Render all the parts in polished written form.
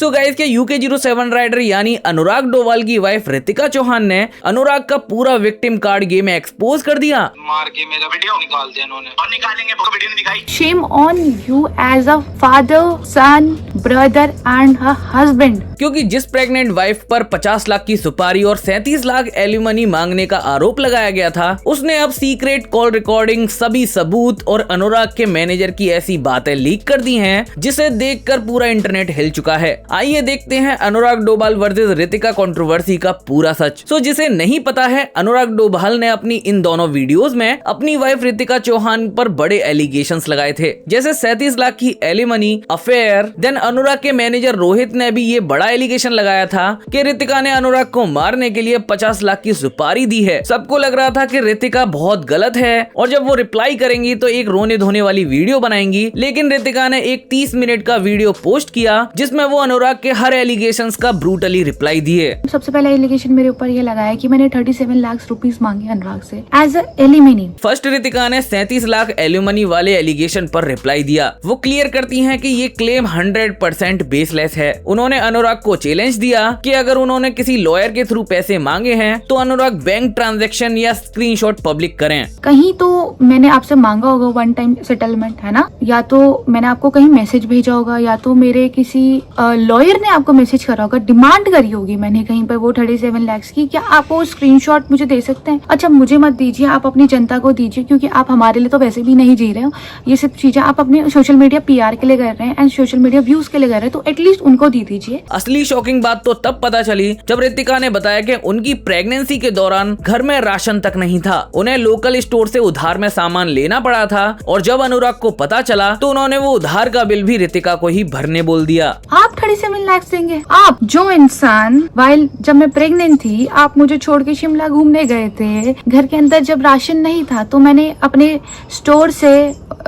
So guys, क्या UK07 rider यानी अनुराग डोभाल की वाइफ रितिका चौहान ने अनुराग का पूरा विक्टिम कार्ड गेम एक्सपोज कर दिया? मार के मेरा वीडियो निकाल दिया इन्होंने, और निकालेंगे, वीडियो नहीं दिखाई। Shame on you as a father, son, brother and a husband। क्योंकि जिस प्रेग्नेंट वाइफ पर 50 लाख की सुपारी और 37 लाख एलिमनी मांगने का आरोप लगाया गया था, उसने अब सीक्रेट कॉल रिकॉर्डिंग, सभी सबूत और अनुराग के मैनेजर की ऐसी बातें लीक कर दी हैं, जिसे देखकर पूरा इंटरनेट हिल चुका है। आइए देखते हैं अनुराग डोभाल वर्सेस रितिका कंट्रोवर्सी का पूरा सच। सो जिसे नहीं पता है, अनुराग डोभाल ने अपनी इन दोनों वीडियोस में अपनी वाइफ रितिका चौहान पर बड़े एलिगेशंस लगाए थे, जैसे 37 लाख की एलिमनी, अफेयर। देन अनुराग के मैनेजर रोहित ने भी ये बड़ा एलिगेशन लगाया था कि रितिका ने अनुराग को मारने के लिए 50 लाख की सुपारी दी है। सबको लग रहा था कि रितिका बहुत गलत है, और जब वो रिप्लाई करेंगी तो एक रोने धोने वाली वीडियो बनाएंगी। लेकिन रितिका ने एक 30 मिनट का वीडियो पोस्ट किया जिसमें वो अनुराग के हर एलिगेशंस का ब्रूटली रिप्लाई दिए। सबसे पहला एलिगेशन मेरे ऊपर ये लगाया कि मैंने 37 लाख रुपीस मांगे अनुराग से as a alimony. First Ritika ने 37 लाख एलिमनी वाले एलिगेशन पर रिप्लाई दिया। वो क्लियर करती हैं कि ये क्लेम 100% बेसलेस है। उन्होंने अनुराग को चैलेंज दिया कि अगर उन्होंने किसी लॉयर के थ्रू पैसे मांगे हैं तो अनुराग बैंक ट्रांजैक्शन या स्क्रीनशॉट पब्लिक करें। कहीं तो मैंने आपसे मांगा होगा वन टाइम सेटलमेंट, है ना, या तो मैंने आपको कहीं मैसेज भेजा होगा, या तो मेरे किसी लॉयर ने आपको मैसेज करा होगा, डिमांड करी होगी मैंने कहीं पर वो 37 लाख की। क्या आप वो स्क्रीनशॉट मुझे दे सकते हैं? अच्छा, मुझे मत दीजिए, आप अपनी जनता को दीजिए, क्योंकि आप हमारे लिए तो वैसे भी नहीं जी रहे हो। ये सब चीजें आप अपने सोशल मीडिया PR के लिए कर रहे हैं एंड सोशल मीडिया व्यूज के लिए कर रहे हैं, तो एटलीस्ट उनको दे दीजिए। असली शॉकिंग बात तो तब पता चली जब रितिका ने बताया कि उनकी प्रेगनेंसी के दौरान घर में राशन तक नहीं था। उन्हें लोकल स्टोर से उधार में सामान लेना पड़ा था, और जब अनुराग को पता चला तो उन्होंने वो उधार का बिल भी रितिका को ही भरने बोल दिया। आप 37 लाख देंगे? आप जो इंसान वाइल जब मैं प्रेग्नेंट थी आप मुझे छोड़ के शिमला घूमने गए थे, घर के अंदर जब राशन नहीं था तो मैंने अपने स्टोर से,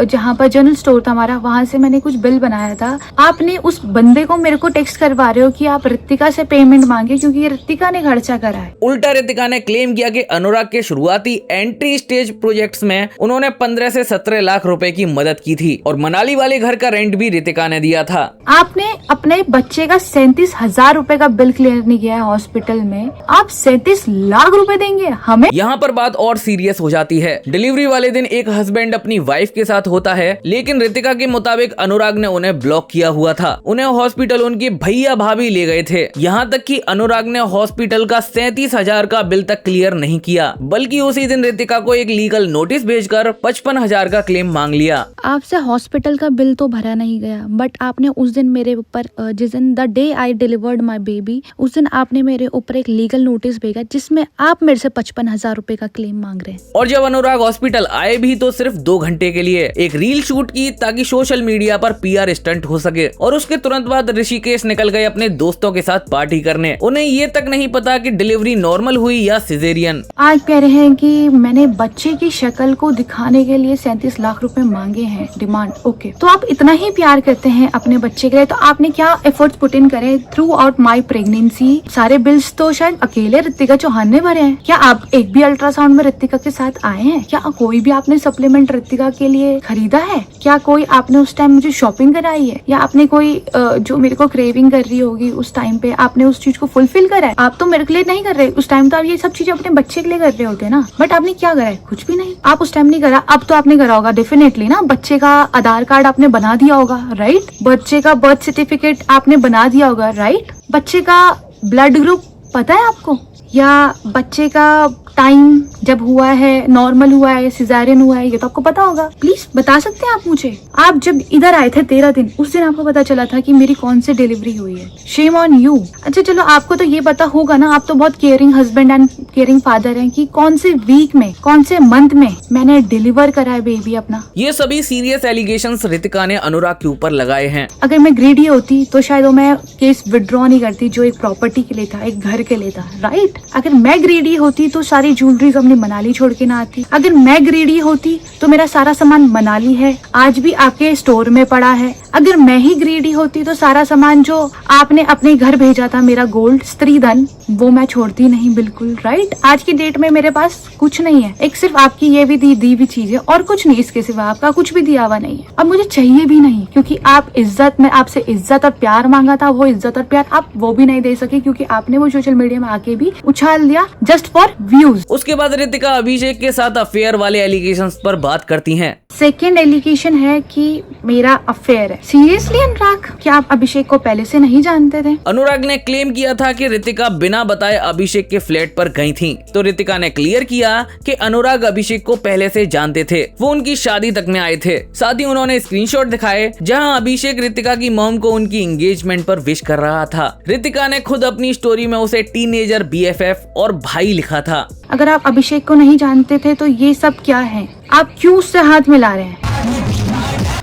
जहाँ पर जनरल स्टोर था हमारा, वहाँ से मैंने कुछ बिल बनाया था। आपने उस बंदे को मेरे को टेक्स्ट करवा रहे हो कि आप रितिका से पेमेंट मांगे क्योंकि रितिका ने खर्चा करा है। उल्टा रितिका ने क्लेम किया कि अनुराग के शुरुआती एंट्री स्टेज प्रोजेक्ट्स में उन्होंने 15 से 17 लाख रुपए की मदद की थी, और मनाली वाले घर का रेंट भी रितिका ने दिया था। आपने अपने बच्चे का 37,000 रुपए का बिल क्लियर नहीं किया है हॉस्पिटल में, आप 37 लाख रुपए देंगे हमें? यहाँ पर बात और सीरियस हो जाती है। डिलीवरी वाले दिन एक हस्बैंड अपनी वाइफ के साथ होता है, लेकिन रितिका के मुताबिक अनुराग ने उन्हें ब्लॉक किया हुआ था। उन्हें हॉस्पिटल उनके भैया भाभी ले गए थे। यहाँ तक कि अनुराग ने हॉस्पिटल का 37,000 का बिल तक क्लियर नहीं किया, बल्कि उसी दिन रितिका को एक लीगल नोटिस भेजकर 55,000 का क्लेम मांग लिया। आपसे हॉस्पिटल का बिल तो भरा नहीं गया, बट आपने उस दिन मेरे ऊपर, जिस दिन the day I delivered my baby, उस दिन आपने मेरे ऊपर एक लीगल नोटिस भेजा जिसमें आप मेरे से 55,000 रुपए का क्लेम मांग रहे हैं। और जब अनुराग हॉस्पिटल आए भी तो सिर्फ 2 घंटे के लिए एक रील शूट की ताकि सोशल मीडिया पर PR स्टंट हो सके, और उसके तुरंत बाद ऋषिकेश निकल गए अपने दोस्तों के साथ पार्टी करने। उन्हें ये तक नहीं पता कि डिलीवरी नॉर्मल हुई या सिजेरियन। आज कह रहे हैं कि मैंने बच्चे की शक्ल को दिखाने के लिए 37 लाख रुपए मांगे हैं डिमांड। ओके, तो आप इतना ही प्यार करते हैं अपने बच्चे के लिए, तो आपने क्या एफर्ट्स पुट इन करे थ्रू आउट माई प्रेगनेंसी? सारे बिल्स तो शायद अकेले रितिका चौहान ने भरे हैं। क्या आप एक भी अल्ट्रासाउंड में रितिका के साथ आए हैं? क्या कोई भी आपने सप्लीमेंट रितिका के लिए खरीदा है? क्या कोई आपने उस टाइम मुझे शॉपिंग कराई है? या आपने कोई जो मेरे को क्रेविंग कर रही होगी उस टाइम पे आपने उस चीज को फुलफिल करा है? आप तो मेरे के लिए नहीं कर रहे उस टाइम, तो आप ये सब चीजें अपने बच्चे के लिए कर रहे होते हैं ना, बट आपने क्या करा है? कुछ भी नहीं। आप उस टाइम नहीं करा, अब तो आपने करा होगा डेफिनेटली ना। बच्चे का आधार कार्ड आपने बना दिया होगा, राइट? बच्चे का बर्थ सर्टिफिकेट आपने बना दिया होगा, राइट? बच्चे का ब्लड ग्रुप पता है आपको? या बच्चे का टाइम जब हुआ है, नॉर्मल हुआ है, सिजारियन हुआ है, ये तो आपको पता होगा। प्लीज बता सकते हैं आप मुझे? आप जब इधर आए थे 13 दिन, उस दिन आपको पता चला था कि मेरी कौन सी डिलीवरी हुई है। Shem on you. अच्छा चलो, आपको तो ये पता होगा ना, आप तो बहुत caring husband and caring father हैं, कि कौन से वीक में, कौन से मंथ में मैंने डिलीवर करा है बेबी अपना। ये सभी सीरियस एलिगेशंस रितिका ने अनुराग के ऊपर लगाए हैं। अगर मैं ग्रीडी होती तो शायद वो मैं केस विड्रॉ नहीं करती जो एक प्रॉपर्टी के लिए था, एक घर के लिए था, राइट? अगर मैं ग्रीडी होती तो सारी सारी ज्वेलरीज अपनी मनाली छोड़ के ना आती। अगर मैं ग्रीडी होती तो मेरा सारा सामान मनाली है, आज भी आपके स्टोर में पड़ा है। अगर मैं ही ग्रीडी होती तो सारा सामान जो आपने अपने घर भेजा था, मेरा गोल्ड, स्त्री धन, वो मैं छोड़ती नहीं बिल्कुल, राइट। आज की डेट में मेरे पास कुछ नहीं है, एक सिर्फ आपकी ये भी दी हुई चीज है और कुछ नहीं, इसके सिवा आपका कुछ भी दिया हुआ नहीं है। अब मुझे चाहिए भी नहीं, क्योंकि आप इज्जत, मैं आपसे इज्जत और प्यार मांगा था, वो इज्जत और प्यार आप वो भी नहीं दे सके, क्योंकि आपने वो सोशल मीडिया में आके भी उछाल दिया जस्ट फॉर व्यूज। उसके बाद रितिका अभिषेक के साथ अफेयर वाले एलिगेशंस पर बात करती हैं। सेकेंड एलिगेशन है कि मेरा अफेयर है। सीरियसली अनुराग, क्या आप अभिषेक को पहले से नहीं जानते थे? अनुराग ने क्लेम किया था कि रितिका बिना बताए अभिषेक के फ्लैट पर गई थी, तो रितिका ने क्लियर किया कि अनुराग अभिषेक को पहले से जानते थे, वो उनकी शादी तक में आए थे। साथ ही उन्होंने स्क्रीनशॉट दिखाए जहां अभिषेक रितिका की मॉम को उनकी एंगेजमेंट पर विश कर रहा था। रितिका ने खुद अपनी स्टोरी में उसे टीनेजर BFF और भाई लिखा था। अगर आप अभिषेक को नहीं जानते थे तो ये सब क्या है? आप क्यों उससे हाथ मिला रहे हैं?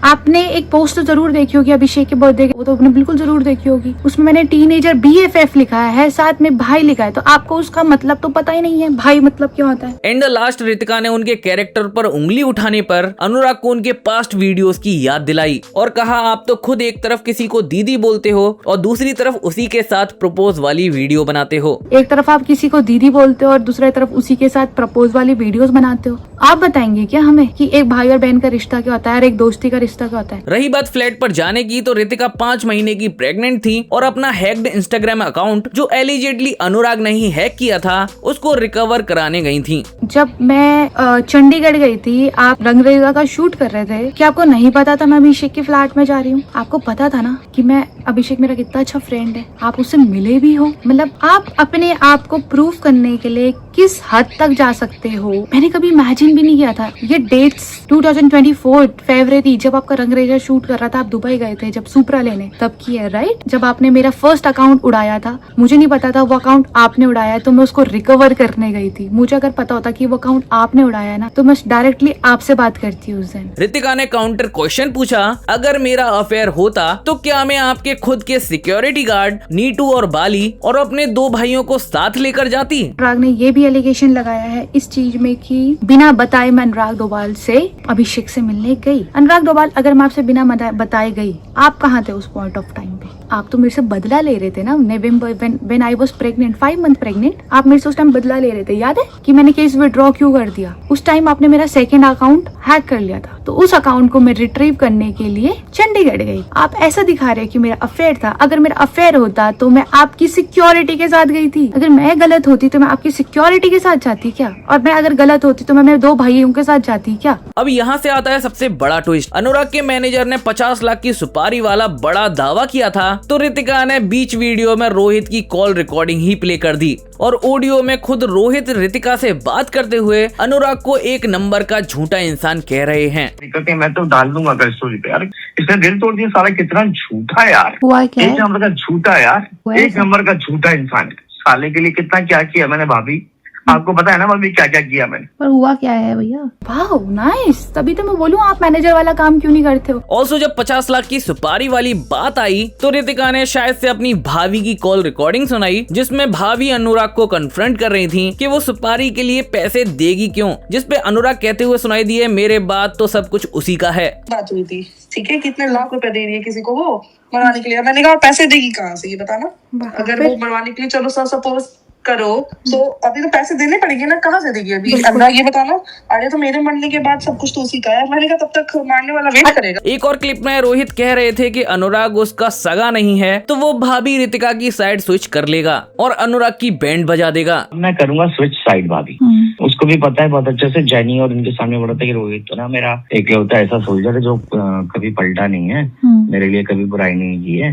आपने एक पोस्ट तो जरूर देखी होगी अभिषेक के बर्थडे, वो तो आपने बिल्कुल जरूर देखी होगी। उसमें मैंने टीनेजर BFF लिखा है, साथ में भाई लिखा है, तो आपको उसका मतलब तो पता ही नहीं है, भाई मतलब क्या होता है। एंड लास्ट रितिका ने उनके कैरेक्टर पर उंगली उठाने पर अनुराग को उनके पास्ट वीडियोस की याद दिलाई और कहा, आप तो खुद एक तरफ किसी को दीदी बोलते हो और दूसरी तरफ उसी के साथ प्रपोज वाली वीडियो बनाते हो। एक तरफ आप किसी को दीदी बोलते हो और दूसरी तरफ उसी के साथ प्रपोज वाली वीडियोस बनाते हो। आप बताएंगे क्या हमें कि एक भाई और बहन का रिश्ता क्या होता है और एक दोस्ती का रिश्ता क्या होता है? रही बात फ्लैट पर जाने की, तो रितिका 5 महीने की प्रेग्नेंट थी और अपना हैक्ड इंस्टाग्राम अकाउंट जो एलिजेडली अनुराग ने ही हैक किया था, उसको रिकवर कराने गई थी। जब मैं चंडीगढ़ गई थी, आप रंगरेजा का शूट कर रहे थे, क्या आपको नहीं पता था मैं अभिषेक के फ्लैट में जा रही हूँ? आपको पता था ना कि मैं, अभिषेक मेरा कितना अच्छा फ्रेंड है, आप उससे मिले भी हो। मतलब आप अपने आप को प्रूव करने के लिए किस हद तक जा सकते हो, मैंने कभी इमेजिन भी नहीं किया था। ये डेट्स 2024 फरवरी, जब आपका रंगरेजा शूट कर रहा था, आप दुबई गए थे जब सुपरा लेने, तब की है, राइट। जब आपने मेरा फर्स्ट अकाउंट उड़ाया था, मुझे नहीं पता था वो अकाउंट आपने उड़ाया, तो मैं उसको रिकवर करने गई थी। मुझे अगर पता होता कि वो अकाउंट आपने उड़ाया है ना, तो मैं डायरेक्टली आपसे बात करती उस दिन। रितिका ने काउंटर क्वेश्चन पूछा, अगर मेरा अफेयर होता तो क्या मैं आपके खुद के सिक्योरिटी गार्ड नीटू और बाली और अपने 2 भाइयों को साथ लेकर जाती? अनुराग ने ये भी एलिगेशन लगाया है इस चीज में कि बिना बताए मैं अनुराग डोभाल से अभिषेक से मिलने गई। अनुराग डोभाल, अगर मैं आपसे बिना बताए गई, आप कहाँ थे उस पॉइंट ऑफ टाइम पे? आप तो मेरे से बदला ले रहे थे ना, November when I was pregnant, 5 month pregnant, आप मेरे से उस टाइम बदला ले रहे थे। याद है कि मैंने केस विड्रॉ क्यों कर दिया? उस टाइम आपने मेरा सेकंड अकाउंट हैक कर लिया था, तो उस अकाउंट को मैं रिट्रीव करने के लिए चंडीगढ़ गई। आप ऐसा दिखा रहे कि मेरा अफेयर था। अगर मेरा अफेयर होता तो मैं आपकी सिक्योरिटी के साथ गई थी। अगर मैं गलत होती तो मैं आपकी सिक्योरिटी के साथ जाती क्या? और मैं अगर गलत होती तो मैं मेरे 2 भाइयों के साथ जाती क्या? अब यहाँ से आता है सबसे बड़ा ट्विस्ट। अनुराग के मैनेजर ने 50 लाख की सुपारी वाला बड़ा दावा किया था, तो रितिका ने बीच वीडियो में रोहित की कॉल रिकॉर्डिंग ही प्ले कर दी और ऑडियो में खुद रोहित रितिका से बात करते हुए अनुराग को 1 नंबर का झूठा इंसान कह रहे हैं। मैं तो डाल दूंगा अगर स्टोरी पे। यार इसने दिल तोड़ दिया साला, कितना झूठा है यार, एक नंबर का झूठा यार, 1 नंबर का झूठा इंसान। साले के लिए कितना क्या किया मैंने भाभी, आपको पता है ना भाभी क्या क्या किया मैंने। पर हुआ क्या है भैया? वाह नाइस, तभी तो मैं बोलूँ आप मैनेजर वाला काम क्यों नहीं करते हो। ऑल्सो जब 50 लाख की सुपारी वाली बात आई तो रितिका ने शायद से अपनी भाभी की कॉल रिकॉर्डिंग सुनाई, जिसमें भाभी अनुराग को कन्फ्रंट कर रही थी कि वो सुपारी के लिए पैसे देगी क्यों, जिसपे अनुराग कहते हुए सुनाई दिए, मेरे बाद तो सब कुछ उसी का है। बात हुई थी, ठीक है, कितने लाख रुपए दे रही है किसी को वो बनवाने के लिए। मैंने कहा पैसे देगी कहाँ से, ये बताना। अगर वो बनवाने के लिए चलो सपोज करो तो अभी तो पैसे देने पड़ेंगे ना, कहाँ से देगी अभी? ये बताना। अरे तो मेरे मरने के बाद सब कुछ तो उसी का है। मैंने कहा तब तक मारने वाला वेट करेगा। एक और क्लिप में रोहित कह रहे थे कि अनुराग उसका सगा नहीं है, तो वो भाभी रितिका की साइड स्विच कर लेगा और अनुराग की बैंड बजा देगा। मैं करूंगा स्विच साइड भाभी। उसको भी पता है बहुत अच्छे से, जैनी और इनके सामने बोला था कि रोहित तो ना मेरा एक लौता ऐसा सोल्जर है जो कभी पलटा नहीं है, मेरे लिए कभी बुराई नहीं की है,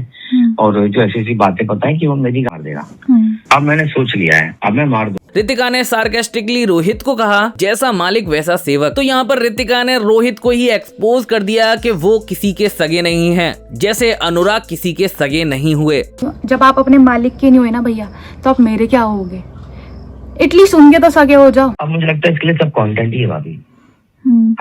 और जो ऐसी ऐसी बातें पता है कि वो मेरी मार देगा। अब मैंने सोच लिया है, अब मैं मार दूं। रितिका ने सार्केस्टिकली रोहित को कहा, जैसा मालिक वैसा सेवक। तो यहाँ पर रितिका ने रोहित को ही एक्सपोज कर दिया कि वो किसी के सगे नहीं हैं, जैसे अनुराग किसी के सगे नहीं हुए। जब आप अपने मालिक के नहीं हुए ना भैया, तो आप मेरे क्या होगे? एटलीस्ट उनके तो सगे हो जाओ। अब मुझे लगता है इसके लिए सब कंटेंट ही है भाभी,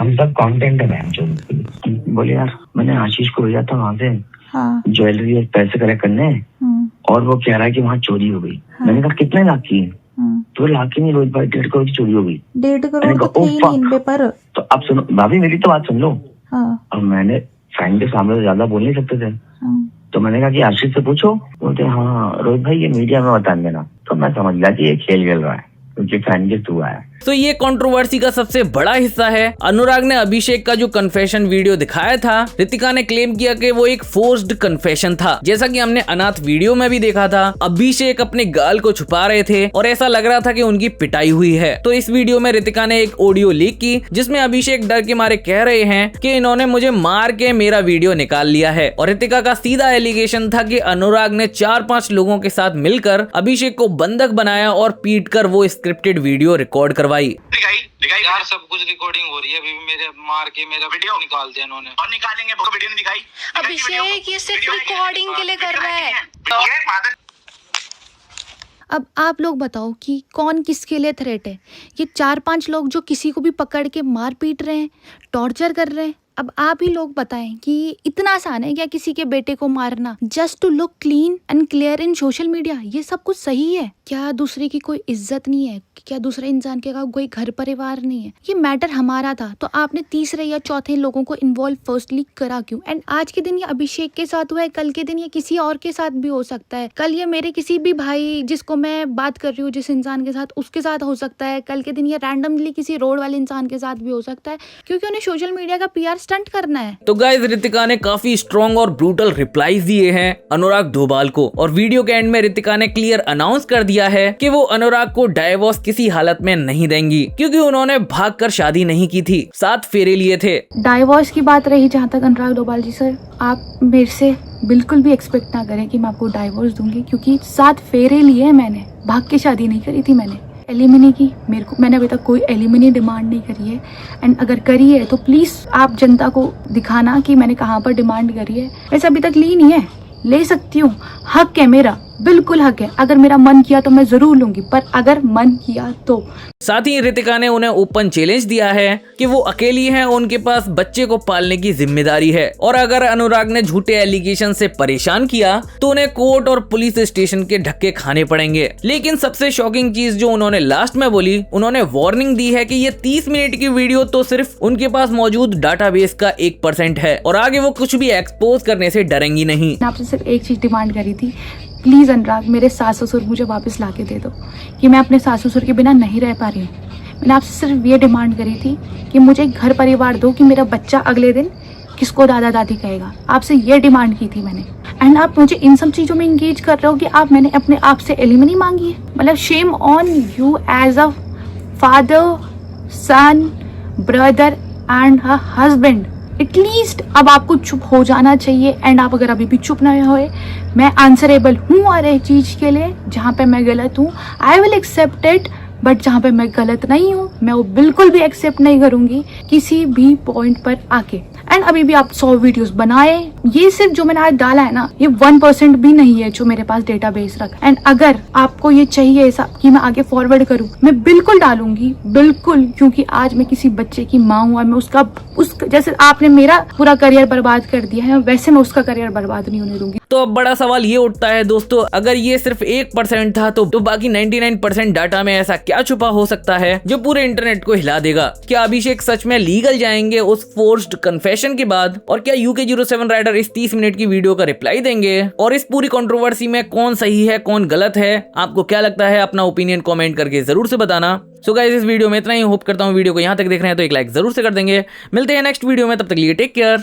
हम सब कंटेंट है बहन। जो बोले यार मैंने आशीष को भेजा था वहाँ से ज्वेलरी और पैसे कलेक्ट करने, और वो कह रहा है कि वहाँ चोरी हो गई। मैंने कहा कितने लाख की? तो लाके नहीं, रोहित भाई 1.5 करोड़ की चोरी हो गई। 1.5 करोड़ तो थे ही नहीं इन पे पर। तो अब सुनो भाभी, मेरी तो बात सुन लो। हाँ। अब मैंने फ्रेंड के सामने तो ज्यादा बोल नहीं सकते थे। तो मैंने कहा कि आशीष से पूछो। बोलते हाँ रोहित भाई ये मीडिया में बता देना। तो मैं समझ गया कि ये खेल खेल रहा है, क्योंकि फ्रेंड के थ्रू आया। तो ये कंट्रोवर्सी का सबसे बड़ा हिस्सा है। अनुराग ने अभिषेक का जो कन्फेशन वीडियो दिखाया था, रितिका ने क्लेम किया कि वो एक फोर्स्ड कन्फेशन था। जैसा कि हमने अनाथ वीडियो में भी देखा था, अभिषेक अपने गाल को छुपा रहे थे और ऐसा लग रहा था कि उनकी पिटाई हुई है। तो इस वीडियो में रितिका ने एक ऑडियो लीक की, जिसमें अभिषेक डर के मारे कह रहे हैं कि इन्होंने मुझे मार के मेरा वीडियो निकाल लिया है। और रितिका का सीधा एलिगेशन था कि अनुराग ने 4-5 लोगों के साथ मिलकर अभिषेक को बंधक बनाया और पीट कर वो स्क्रिप्टेड वीडियो रिकॉर्ड करवाई। दिखाई यार, सब कुछ रिकॉर्डिंग हो रही है। अभी मेरे मार के मेरा वीडियो निकाल दिया इन्होंने, और निकालेंगे। वो वीडियो नहीं दिखाई अभिषेक, ये सिर्फ रिकॉर्डिंग के लिए कर रहा है। अब आप लोग बताओ कि कौन किसके लिए थ्रेट है? ये 4-5 लोग जो किसी को भी पकड़ के मार पीट रहे हैं, टॉर्चर कर रहे हैं। अब आप ही लोग बताएं कि इतना आसान है क्या किसी के बेटे को मारना, just to look clean and clear in social media? ये सब कुछ सही है क्या? दूसरे की कोई इज्जत नहीं है क्या? दूसरे इंसान के कोई घर परिवार नहीं है? ये मैटर हमारा था, तो आपने तीसरे या चौथे लोगों को इन्वॉल्व फर्स्टली करा क्यों? एंड आज के दिन ये अभिषेक के साथ हुआ है, कल के दिन ये किसी और के साथ भी हो सकता है। कल ये मेरे किसी भी भाई जिसको मैं बात कर रही हूँ, जिस इंसान के साथ, उसके साथ हो सकता है। कल के दिन ये रैंडमली किसी रोड वाले इंसान के साथ भी हो सकता है, क्योंकि उन्हें सोशल मीडिया का PR स्टंट करना है। तो गाइस, रितिका ने काफी स्ट्रॉन्ग और ब्रूटल रिप्लाईज दिए हैं अनुराग डोभाल को, और वीडियो के एंड में रितिका ने क्लियर अनाउंस कर दिया है कि वो अनुराग को डाइवोर्स किसी हालत में नहीं देंगी, क्योंकि उन्होंने भागकर शादी नहीं की थी, 7 फेरे लिए थे। डाइवोर्स की बात रही जहाँ तक, अनुराग डोभाल जी सर, आप मेरे से बिल्कुल भी एक्सपेक्ट ना करें कि मैं आपको डाइवोर्स दूंगी, क्योंकि 7 फेरे लिए मैंने, भाग के शादी नहीं करी थी मैंने। एलिमिनी की मैंने अभी तक कोई एलिमिनी डिमांड नहीं करी है। एंड अगर करी है तो प्लीज़ आप जनता को दिखाना कि मैंने कहाँ पर डिमांड करी है। वैसे अभी तक ली नहीं है, ले सकती हूँ, हक है मेरा, बिल्कुल हक है। अगर मेरा मन किया तो मैं जरूर लूंगी, पर अगर मन किया तो। साथ ही रितिका ने उन्हें ओपन चैलेंज दिया है कि वो अकेली हैं, उनके पास बच्चे को पालने की जिम्मेदारी है, और अगर अनुराग ने झूठे एलिगेशन से परेशान किया तो उन्हें कोर्ट और पुलिस स्टेशन के धक्के खाने पड़ेंगे। लेकिन सबसे शॉकिंग चीज जो उन्होंने लास्ट में बोली, उन्होंने वार्निंग दी है कि ये 30 मिनट की वीडियो तो सिर्फ उनके पास मौजूद डाटाबेस का 1% है, और आगे वो कुछ भी एक्सपोज करने से डरेंगी नहीं। आपसे सिर्फ एक चीज डिमांड करी थी, प्लीज़ अनुराग, मेरे सास ससुर मुझे वापस ला के दे दो, कि मैं अपने सास ससुर के बिना नहीं रह पा रही हूँ। मैंने आपसे सिर्फ ये डिमांड करी थी कि मुझे एक घर परिवार दो, कि मेरा बच्चा अगले दिन किसको दादा दादी कहेगा। आपसे ये डिमांड की थी मैंने, एंड आप मुझे इन सब चीज़ों में इंगेज कर रहे हो कि मैंने अपने आप से एलिमनी मांगी है। मतलब shame on you as a father, son, brother and a husband. At least अब आपको चुप हो जाना चाहिए। एंड आप अगर अभी भी चुप नहीं हुए, मैं आंसरेबल हूँ हर एक चीज़ के लिए। जहाँ पे मैं गलत हूँ I will accept it, but जहाँ पे मैं गलत नहीं हूँ मैं वो बिल्कुल भी एक्सेप्ट नहीं करूँगी किसी भी पॉइंट पर आके। एंड अभी भी आप 100 वीडियोस बनाए, ये सिर्फ जो मैंने आज डाला है ना, ये 1% भी नहीं है जो मेरे पास डेटाबेस रखा। एंड अगर आपको ये चाहिए ऐसा कि मैं आगे फॉरवर्ड करूँ, मैं बिल्कुल डालूंगी, बिल्कुल, क्योंकि आज मैं किसी बच्चे की माँ हूँ और मैं उसका जैसे आपने मेरा पूरा करियर बर्बाद कर दिया है, वैसे मैं उसका करियर बर्बाद नहीं होने दूंगी। तो अब बड़ा सवाल ये उठता है दोस्तों, अगर ये सिर्फ 1% था तो बाकी 99% डाटा में ऐसा क्या छुपा हो सकता है जो पूरे इंटरनेट को हिला देगा? क्या अभिषेक सच में लीगल जाएंगे उस फोर्स्ड कन्फेशन के बाद? और क्या UK07 राइडर इस 30 मिनट की वीडियो का रिप्लाई देंगे? और इस पूरी कंट्रोवर्सी में कौन सही है कौन गलत है, आपको क्या लगता है? अपना ओपिनियन कमेंट करके जरूर से बताना। सो गाइस, इस वीडियो में इतना ही। होप करता हूँ वीडियो को यहाँ तक देख रहे हैं तो एक लाइक जरूर से कर देंगे। मिलते हैं नेक्स्ट वीडियो में, तब तक लिए टेक केयर।